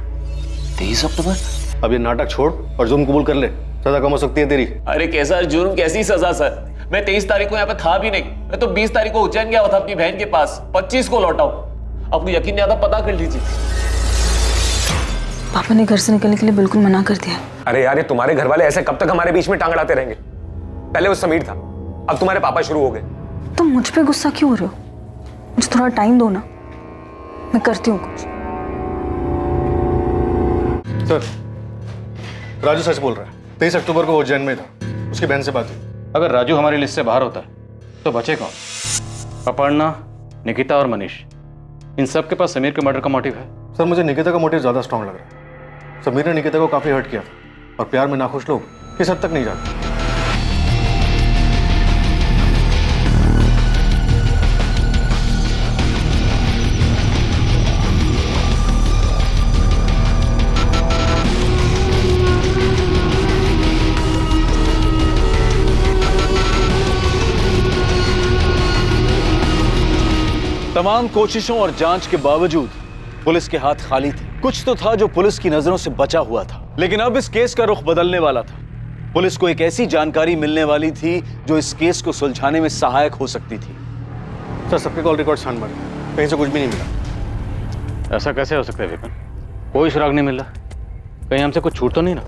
S3: 23 अक्टूबर?
S10: अब ये नाटक छोड़ और जुर्म कबूल कर ले। सजा कम हो सकती है तेरी।
S13: अरे कैसा जुर्म, कैसी सजा सर? मैं 23 तारीख को यहाँ पे था भी नहीं। मैं तो 20 तारीख को उज्जैन गया हुआ था अपनी बहन के पास, 25 को लौटा हूँ। आपको यकीन नहीं आता, पता कर लीजिए।
S5: पापा ने घर से निकलने के लिए बिल्कुल मना कर दिया।
S3: अरे यार, ये तुम्हारे घर वाले ऐसे कब तक हमारे बीच में टांग अड़ाते रहेंगे? पहले वो समीर था, अब तुम्हारे पापा शुरू हो गए।
S5: तुम मुझ पे गुस्सा क्यों हो रहे हो? मुझे थोड़ा टाइम दो ना, मैं करती हूँ कुछ।
S10: सर, राजू सच बोल रहा है। 23 अक्टूबर को वो उज्जैन में था, उसकी बहन से बात हुई।
S9: अगर राजू हमारी लिस्ट से बाहर होता है तो बचे कौन? अपर्णा, निकिता और मनीष, इन सब के पास समीर के मर्डर का मोटिव है।
S10: सर, मुझे निकिता का मोटिव ज्यादा स्ट्रांग लग रहा है। समीर ने निकिता को काफी हर्ट किया था, और प्यार में नाखुश लोग इस हद तक नहीं जाते।
S11: तमाम कोशिशों और जांच के बावजूद पुलिस के हाथ खाली थे। कुछ तो था जो पुलिस की नजरों से बचा हुआ था, लेकिन अब इस केस का रुख बदलने वाला था। पुलिस को एक ऐसी जानकारी मिलने वाली थी जो इस केस को सुलझाने में सहायक हो सकती थी।
S10: सर, सबके कॉल रिकॉर्ड छान मारे, कहीं से कुछ भी नहीं मिला।
S9: ऐसा कैसे हो सकता है विपिन? कोई सुराग नहीं मिल रहा, कहीं हमसे कुछ छूट तो नहीं ना?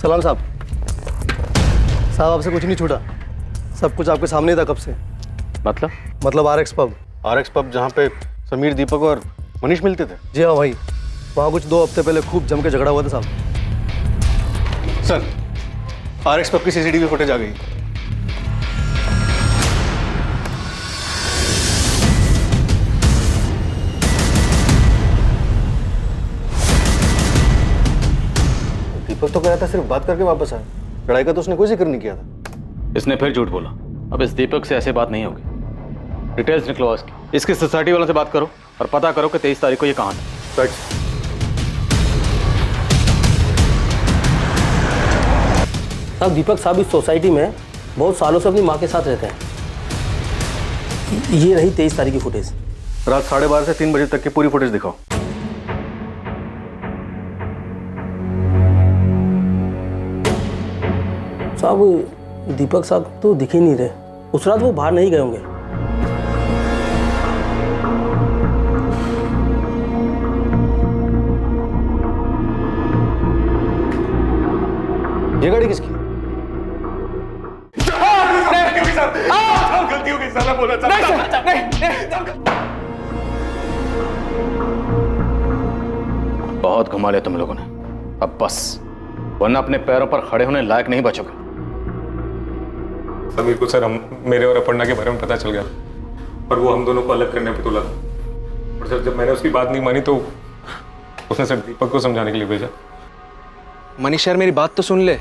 S17: सलाम साहब। साहब, आपसे कुछ नहीं छूटा, सब कुछ आपके सामने था कब से।
S10: मतलब RX पब। RX पब जहाँ पे समीर, दीपक और मनीष मिलते थे?
S17: जी हाँ, वही। वहाँ कुछ 2 हफ्ते पहले खूब जम के झगड़ा हुआ था साहब।
S10: सर, RX पब की CCTV फुटेज आ गई। दीपक तो कह रहा था सिर्फ बात करके वापस आया, लड़ाई का तो उसने कोई जिक्र नहीं किया था।
S9: इसने फिर झूठ बोला। अब इस दीपक से ऐसे बात नहीं होगी। डिटेल्स निकलवाओ इसकी। इसकी सोसाइटी वालों से बात करो और पता करो कि 23 तारीख को ये कहाँ था।
S17: साहब, दीपक साहब इस सोसाइटी में बहुत सालों से अपनी माँ के साथ रहते हैं। ये रही 23 तारीख की फुटेज।
S10: रात 12:30 से 3 बजे तक की पूरी फुटेज दिखाओ।
S17: साहब, दीपक साहब तो दिख ही नहीं रहे। उस रात वो बाहर नहीं गए होंगे।
S10: ये गाड़ी किसकी?
S3: गलती हो गई, साला बोला था।
S9: बहुत घुमा लिया तुम लोगों ने, अब बस, वरना अपने पैरों पर खड़े होने लायक नहीं बचोगे।
S18: समीर को सर मेरे और अपर्णा के बारे में पता चल गया और वो हम दोनों को अलग करने पे तुला था। और सर, जब मैंने उसकी बात नहीं मानी तो उसने सर दीपक को समझाने के लिए भेजा।
S12: मनीष यार, मेरी बात तो सुन ले।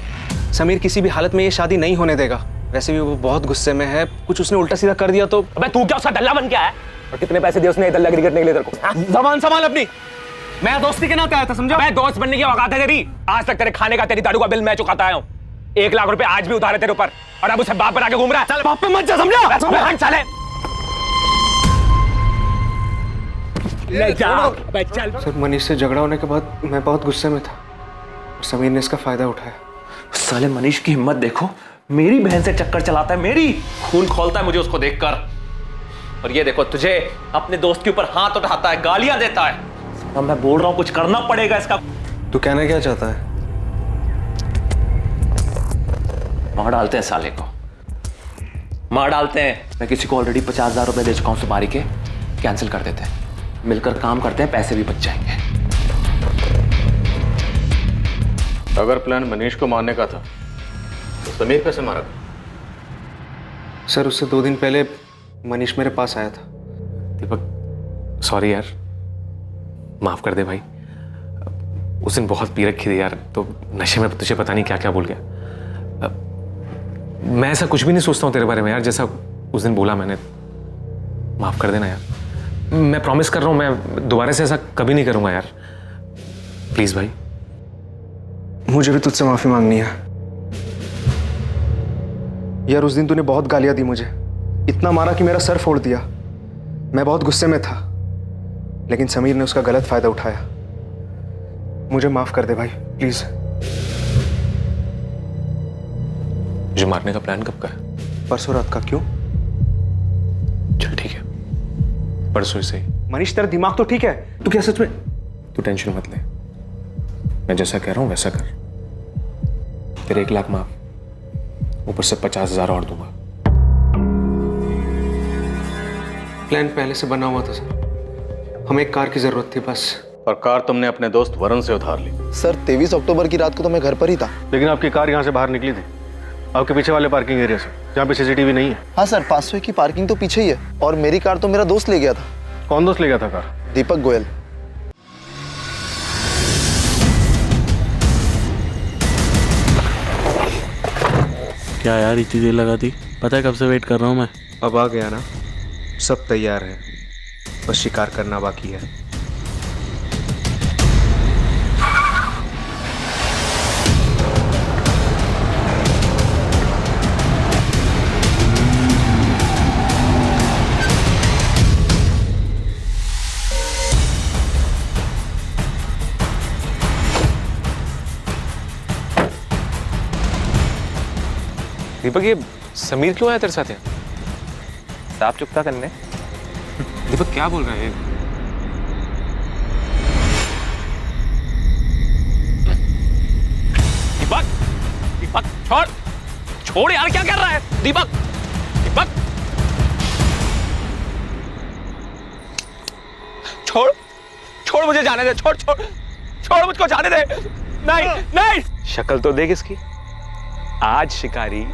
S12: समीर किसी भी हालत में ये शादी नहीं होने देगा। वैसे भी वो बहुत गुस्से में है, कुछ उसने उल्टा सीधा कर दिया तो।
S3: अबे तू क्या उसका दल्ला बन के आया? और कितने पैसे दिए उसने दल्लागिरी करने के लिए तेरे को?
S12: जबान संभाल अपनी। मैं दोस्ती के नाते आया था, समझा?
S3: मैं दोस्त बनने की औकात है तेरी? आज तक तेरे खाने का, तेरी दारू का बिल मैं चुकाता आया हूँ। 1 लाख रुपए आज भी उधार है तेरे ऊपर, और अब उसे बाप बना के घूम रहा है। चल बाप पे मत जा, समझा? चले ले जा। चल।
S12: सर, मनीष से झगड़ा होने के बाद मैं बहुत गुस्से में था, समीर ने इसका फायदा उठाया।
S13: साले मनीष की हिम्मत देखो, मेरी बहन से चक्कर चलाता है, मेरी खून खोलता है मुझे उसको देखकर। और ये देखो तुझे अपने दोस्त के ऊपर हाथ उठाता है, गालियां देता है। अब मैं बोल रहा हूं कुछ करना पड़ेगा इसका।
S12: तू कहना क्या चाहता है?
S13: मार डालते हैं साले को, मार डालते हैं। मैं किसी को ऑलरेडी 50,000 रुपए दे चुका हूं सुपारी के, कैंसिल कर देते हैं, मिलकर काम करते हैं, पैसे भी बच जाएंगे।
S9: अगर प्लान मनीष को मारने का था तो समीर कैसे मारा?
S12: सर, उससे 2 दिन पहले मनीष मेरे पास आया था।
S18: दीपक सॉरी यार, माफ कर दे भाई। उस दिन बहुत पी रखी थी यार, तो नशे में तुझे पता नहीं क्या क्या बोल गया। मैं ऐसा कुछ भी नहीं सोचता हूँ तेरे बारे में यार, जैसा उस दिन बोला मैंने। माफ कर देना यार, मैं प्रॉमिस कर रहा हूँ मैं दोबारा से ऐसा कभी नहीं करूँगा यार, प्लीज भाई।
S12: मुझे भी तुझसे माफी मांगनी है यार। उस दिन तूने बहुत गालियां दी मुझे, इतना मारा कि मेरा सर फोड़ दिया। मैं बहुत गुस्से में था, लेकिन समीर ने उसका गलत फायदा उठाया। मुझे माफ कर दे भाई, प्लीज।
S18: मुझे मारने का प्लान कब का है?
S12: परसों रात का। क्यों?
S18: चल ठीक है, परसों से ही।
S12: मनीष तेरा दिमाग तो ठीक है? तू क्या सच में?
S18: तू टेंशन मत ले, मैं जैसा कह रहा हूं वैसा कर। तेरे 1 लाख माफ, ऊपर से 50,000 और दूंगा।
S12: प्लान पहले से बना हुआ था सर, हमें एक कार की जरूरत थी बस।
S9: और कार तुमने अपने दोस्त वरुण से उधार ली।
S17: सर 23 अक्टूबर की रात को तो मैं घर पर ही था।
S10: लेकिन आपकी कार यहाँ से बाहर निकली थी, आपके पीछे वाले पार्किंग एरिया से, जहाँ पे CCTV नहीं है।
S17: हाँ सर, 500 की पार्किंग तो पीछे ही है, और मेरी कार तो मेरा दोस्त ले गया था।
S10: कौन दोस्त ले गया था कार?
S17: दीपक गोयल।
S2: क्या यार इतनी देर लगा दी? पता है कब से वेट कर रहा हूँ मैं।
S12: अब आ गया ना, सब तैयार है, बस शिकार करना बाकी है।
S18: दीपक, ये समीर क्यों आया तेरे साथ यहाँ?
S13: साफ चुकता करने।
S18: दीपक क्या बोल रहा है?
S3: दीपक, दीपक छोड़, छोड़ यार, क्या कर रहा है? दीपक, दीपक छोड़, छोड़ मुझे जाने दे, छोड़ छोड़ छोड़, मुझको जाने दे। नहीं नहीं। शक्ल तो देख इसकी, आज शिकारी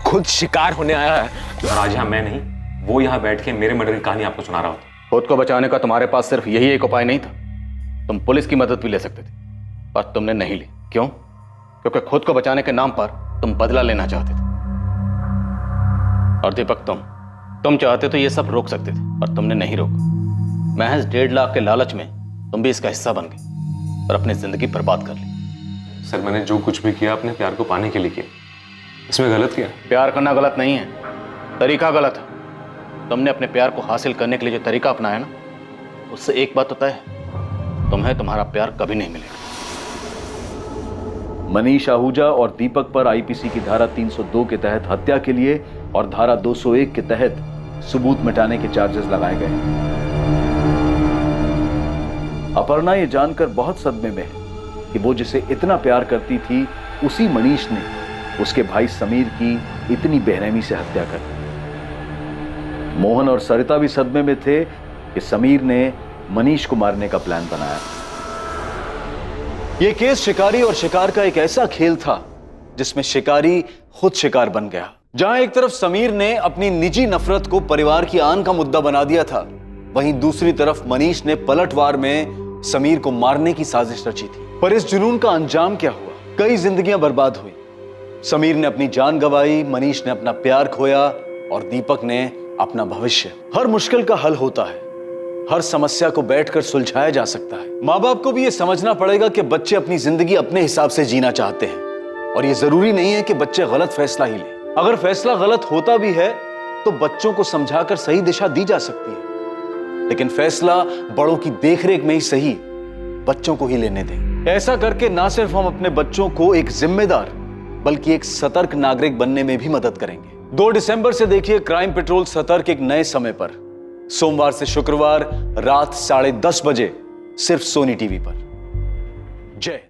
S3: खुद शिकार होने आया है।
S18: और आज यहाँ मैं नहीं, वो यहाँ बैठ के मेरे मर्डर की कहानी आपको सुना रहा होता।
S9: खुद को बचाने का तुम्हारे पास सिर्फ यही एक उपाय नहीं था, तुम पुलिस की मदद भी ले सकते थे, पर तुमने नहीं ली। क्यों? क्योंकि खुद को बचाने के नाम पर तुम बदला लेना चाहते थे। और दीपक, तुम चाहते तो ये सब रोक सकते थे, पर तुमने नहीं रोका। महज 1.5 लाख के लालच में तुम भी इसका हिस्सा बन गए और अपनी जिंदगी बर्बाद कर ली।
S18: सर, मैंने जो कुछ भी किया अपने प्यार को पाने के लिए किया, इसमें गलत किया?
S9: प्यार करना गलत नहीं है, तरीका गलत है। तुमने अपने प्यार को हासिल करने के लिए जो तरीका अपनाया ना, उससे एक बात तो तय है, तुम्हें तुम्हारा प्यार कभी नहीं मिलेगा।
S11: मनीष आहूजा और दीपक पर आईपीसी की धारा 302 के तहत हत्या के लिए और धारा 201 के तहत सबूत मिटाने के चार्जेस लगाए गए। अपर्णा ये जानकर बहुत सदमे में है कि वो जिसे इतना प्यार करती थी, उसी मनीष ने उसके भाई समीर की इतनी बेरहमी से हत्या कर दी। मोहन और सरिता भी सदमे में थे कि समीर ने मनीष को मारने का प्लान बनाया। यह केस शिकारी और शिकार का एक ऐसा खेल था जिसमें शिकारी खुद शिकार बन गया। जहां एक तरफ समीर ने अपनी निजी नफरत को परिवार की आन का मुद्दा बना दिया था, वहीं दूसरी तरफ मनीष ने पलटवार में समीर को मारने की साजिश रची थी। पर इस जुनून का अंजाम क्या हुआ? कई जिंदगियां बर्बाद हुई। समीर ने अपनी जान गंवाई, मनीष ने अपना प्यार खोया और दीपक ने अपना भविष्य। हर मुश्किल का हल होता है, हर समस्या को बैठकर सुलझाया जा सकता है। माँ बाप को भी यह समझना पड़ेगा कि बच्चे अपनी जिंदगी अपने हिसाब से जीना चाहते हैं और यह जरूरी नहीं है कि बच्चे गलत फैसला ही लें। अगर फैसला गलत होता भी है तो बच्चों को समझाकर सही दिशा दी जा सकती है, लेकिन फैसला बड़ों की देखरेख में ही सही बच्चों को ही लेने दें। ऐसा करके ना सिर्फ हम अपने बच्चों को एक जिम्मेदार बल्कि एक सतर्क नागरिक बनने में भी मदद करेंगे। 2 दिसंबर से देखिए क्राइम पेट्रोल सतर्क एक नए समय पर, सोमवार से शुक्रवार रात 10:30 बजे, सिर्फ सोनी टीवी पर। जय।